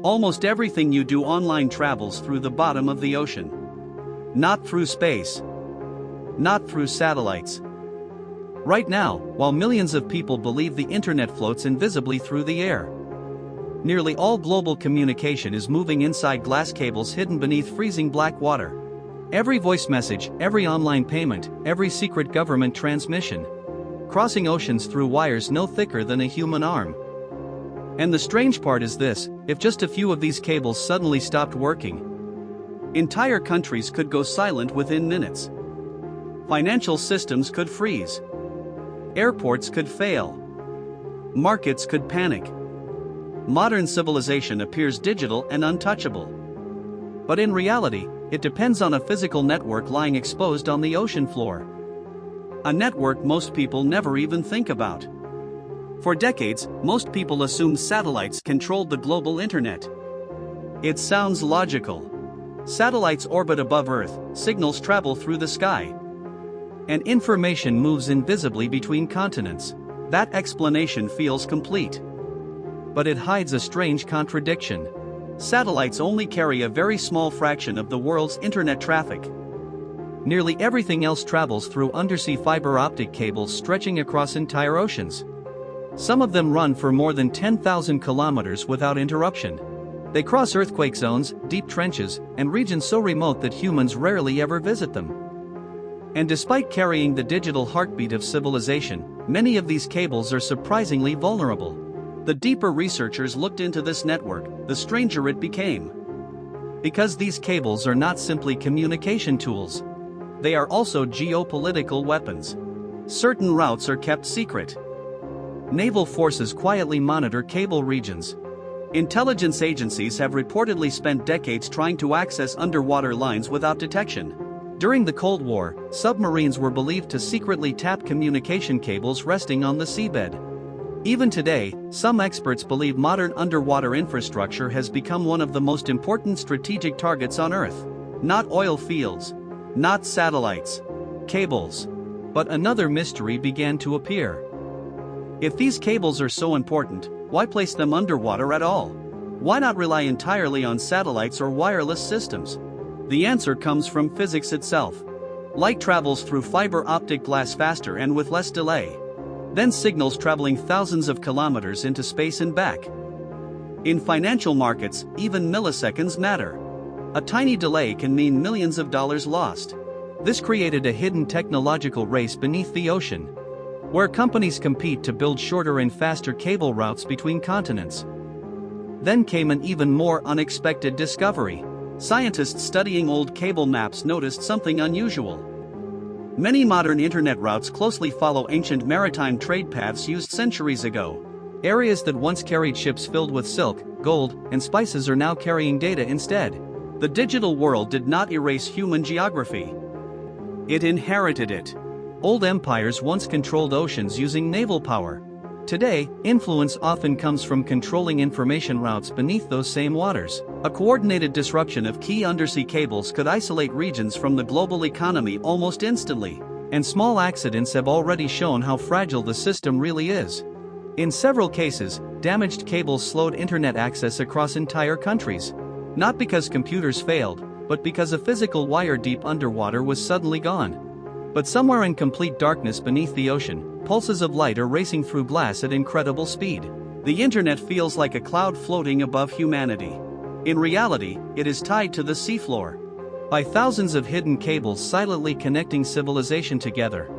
Almost everything you do online travels through the bottom of the ocean. Not through space. Not through satellites. Right now, while millions of people believe the internet floats invisibly through the air, nearly all global communication is moving inside glass cables hidden beneath freezing black water. Every voice message, every online payment, every secret government transmission, crossing oceans through wires no thicker than a human arm. And the strange part is this: if just a few of these cables suddenly stopped working, entire countries could go silent within minutes. Financial systems could freeze. Airports could fail. Markets could panic. Modern civilization appears digital and untouchable. But in reality, it depends on a physical network lying exposed on the ocean floor. A network most people never even think about. For decades, most people assumed satellites controlled the global internet. It sounds logical. Satellites orbit above Earth, signals travel through the sky, and information moves invisibly between continents. That explanation feels complete. But it hides a strange contradiction. Satellites only carry a very small fraction of the world's internet traffic. Nearly everything else travels through undersea fiber optic cables stretching across entire oceans. Some of them run for more than 10,000 kilometers without interruption. They cross earthquake zones, deep trenches, and regions so remote that humans rarely ever visit them. And despite carrying the digital heartbeat of civilization, many of these cables are surprisingly vulnerable. The deeper researchers looked into this network, the stranger it became. Because these cables are not simply communication tools. They are also geopolitical weapons. Certain routes are kept secret. Naval forces quietly monitor cable regions. Intelligence agencies have reportedly spent decades trying to access underwater lines without detection. During the Cold War, submarines were believed to secretly tap communication cables resting on the seabed. Even today, some experts believe modern underwater infrastructure has become one of the most important strategic targets on Earth. Not oil fields, not satellites, cables. But another mystery began to appear. If these cables are so important, why place them underwater at all? Why not rely entirely on satellites or wireless systems? The answer comes from physics itself. Light travels through fiber optic glass faster and with less delay than signals traveling thousands of kilometers into space and back. In financial markets, even milliseconds matter. A tiny delay can mean millions of dollars lost. This created a hidden technological race beneath the ocean, where companies compete to build shorter and faster cable routes between continents. Then came an even more unexpected discovery. Scientists studying old cable maps noticed something unusual. Many modern internet routes closely follow ancient maritime trade paths used centuries ago. Areas that once carried ships filled with silk, gold, and spices are now carrying data instead. The digital world did not erase human geography. It inherited it. Old empires once controlled oceans using naval power. Today, influence often comes from controlling information routes beneath those same waters. A coordinated disruption of key undersea cables could isolate regions from the global economy almost instantly. And small accidents have already shown how fragile the system really is. In several cases, damaged cables slowed internet access across entire countries. Not because computers failed, but because a physical wire deep underwater was suddenly gone. But somewhere in complete darkness beneath the ocean, pulses of light are racing through glass at incredible speed. The internet feels like a cloud floating above humanity. In reality, it is tied to the seafloor by thousands of hidden cables silently connecting civilization together.